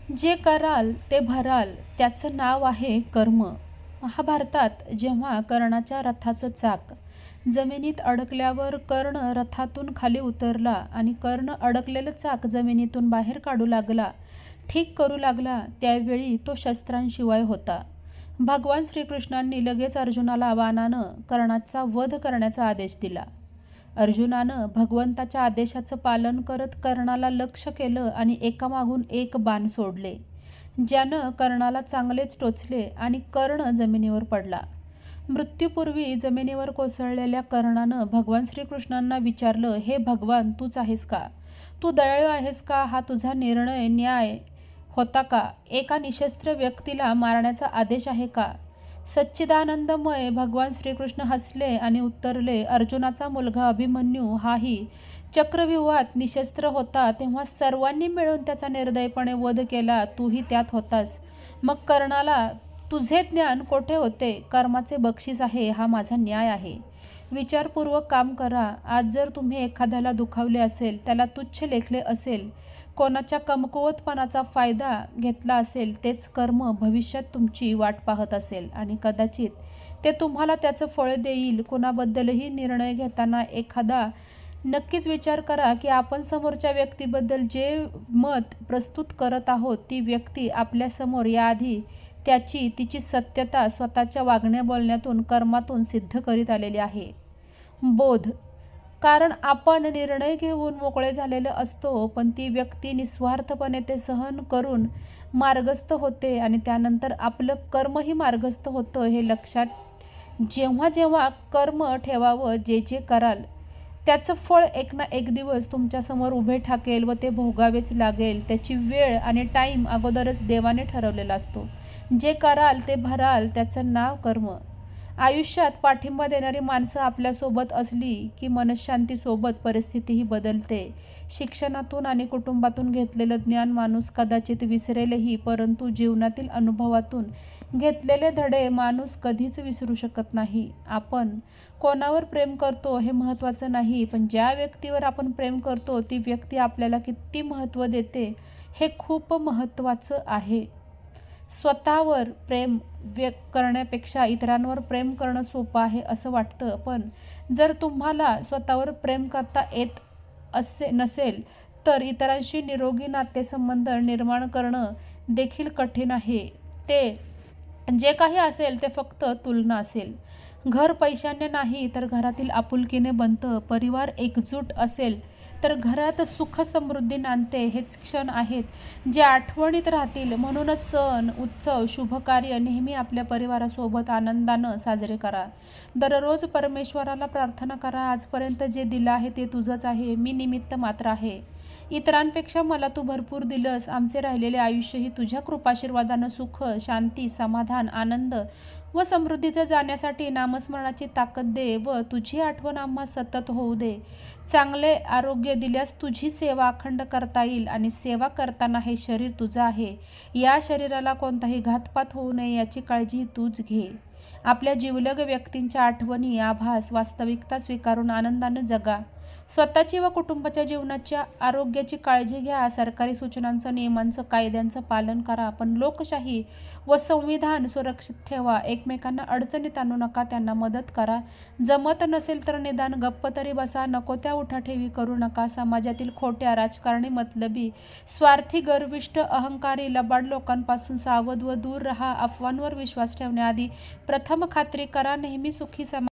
जे कराल ते भराल त्याचं नाव आहे कर्म. महाभारतात जेव्हा कर्णाच्या रथाचं चाक जमिनीत अडकल्यावर कर्ण रथातून खाली उतरला आणि कर्ण अडकलेलं चाक जमिनीतून बाहेर काढू लागला, ठीक करू लागला, त्यावेळी तो शस्त्रांशिवाय होता. भगवान श्रीकृष्णांनी लगेच अर्जुनाला बाणानं कर्णाचा वध करण्याचा आदेश दिला. अर्जुनानं भगवंताच्या आदेशाचं पालन करत कर्णाला लक्ष्य केलं आणि एकामागून एक बाण सोडले, ज्यानं कर्णाला चांगलेच टोचले आणि कर्ण जमिनीवर पडला. मृत्यूपूर्वी जमिनीवर कोसळलेल्या कर्णानं भगवान श्रीकृष्णांना विचारलं, हे भगवान, तूच आहेस का? तू दयाळू आहेस का? हा तुझा निर्णय न्याय होता का? एका निशस्त्र व्यक्तीला मारण्याचा आदेश आहे का? सच्चिदानंदमय भगवान श्रीकृष्ण हसले आणि उत्तरले, अर्जुनाचा मुलगा अभिमन्यू हाही चक्रव्यूहात निशस्त्र होता, तेव्हा सर्वांनी मिळून त्याचा निर्दयपणे वध केला. तूही त्यात होतास. मग कर्णाला तुझे ज्ञान कोठे होते? कर्माचे बक्षीस आहे, हा माझा न्याय आहे. विचारपूर्वक काम करा. आज जर तुम्ही एखाद्याला दुखावले असेल, त्याला तुच्छ लेखले असेल, कोणाच्या कमकुवतपणाचा फायदा घेतला असेल, तेच कर्म भविष्यात तुमची वाट पाहत असेल आणि कदाचित ते तुम्हाला त्याचं फळ देईल. कोणाबद्दलही निर्णय घेताना नक्कीच विचार करा की आपण समोरच्या व्यक्तीबद्दल जे मत प्रस्तुत करत आहोत, ती व्यक्ती आपल्यासमोर याआधी तिची सत्यता स्वतःच्या वागण्या बोलण्यातून कर्मातून सिद्ध करीत आलेली आहे. बोध. कारण आपण निर्णय घेऊन मोकळे झालेले असतो, पण ती व्यक्ती निस्वार्थपणे ते सहन करून मार्गस्थ होते आणि त्यानंतर आपलं कर्मही मार्गस्थ होतं. हे लक्षात जेव्हा जेव्हा कर्म ठेवावं. जे जे कराल त्याचं फळ एक ना एक दिवस तुमच्यासमोर उभे ठाकेल व ते भोगावेच लागेल. त्याची वेळ आणि टाईम अगोदरच देवाने ठरवलेला असतो. जे कराल ते भराल त्याचं नाव कर्म. आयुष्यात पाठिंबा देणारी माणसं आपल्यासोबत असली की मनःशांतीसोबत परिस्थितीही बदलते. शिक्षणातून आणि कुटुंबातून घेतलेलं ज्ञान माणूस कदाचित विसरेलही, परंतु जीवनातील अनुभवातून घेतलेले धडे माणूस कधीच विसरू शकत नाही. आपण कोणावर प्रेम करतो हे महत्त्वाचं नाही, पण ज्या व्यक्तीवर आपण प्रेम करतो ती व्यक्ती आपल्याला किती महत्त्व देते हे खूप महत्त्वाचं आहे. स्वतःवर प्रेम करण्यापेक्षा इतरांवर प्रेम करणं सोपं आहे असं वाटतं, पण जर तुम्हाला स्वतःवर प्रेम करता येत नसेल तर इतरांशी निरोगी नातेसंबंध निर्माण करणं देखील कठीण आहे. ते जे काही असेल ते फक्त तुलना असेल. घर पैशाने नाही तर घरातील आपुलकीने बनतं. परिवार एकजूट असेल तर घरात सुख समृद्धी नांदते. हेच क्षण आहेत जे आठवणीत राहतील. म्हणूनच सण, उत्सव, शुभकार्य नेहमी आपल्या परिवारासोबत आनंदानं साजरे करा. दररोज परमेश्वराला प्रार्थना करा, आजपर्यंत जे दिलं आहे ते तुझंच आहे, मी निमित्त मात्र आहे. इतरांपेक्षा मला तू भरपूर दिलंस. आमचे राहिलेले आयुष्यही तुझ्या कृपाशीर्वादानं सुख, शांती, समाधान, आनंद व समृद्धीचं जाण्यासाठी नामस्मरणाची ताकद दे व तुझी आठवण आम्हा सतत होऊ दे. चांगले आरोग्य दिल्यास तुझी सेवा अखंड करता येईल आणि सेवा करताना हे शरीर तुझं आहे. या शरीराला कोणताही घातपात होऊ नये याची काळजी तूच घे. आपल्या जिवलग व्यक्तींच्या आठवणी, आभास, वास्तविकता स्वीकारून आनंदाने जगा. स्वतःची व कुटुंबाच्या जीवनाच्या आरोग्याची काळजी घ्या. सरकारी सूचनांचं, नियमांचं, कायद्यांचं पालन करा, पण लोकशाही व संविधान सुरक्षित ठेवा. एकमेकांना अडचणीत आणू नका, त्यांना मदत करा. जमत नसेल तर निदान गप्प तरी बसा. नको त्या उठाठेवी करू नका. समाजातील खोट्या, राजकारणी, मतलबी, स्वार्थी, गर्विष्ठ, अहंकारी, लबाड लोकांपासून सावध व दूर राहा. अफवांवर विश्वास ठेवण्याआधी प्रथम खात्री करा. नेहमी सुखी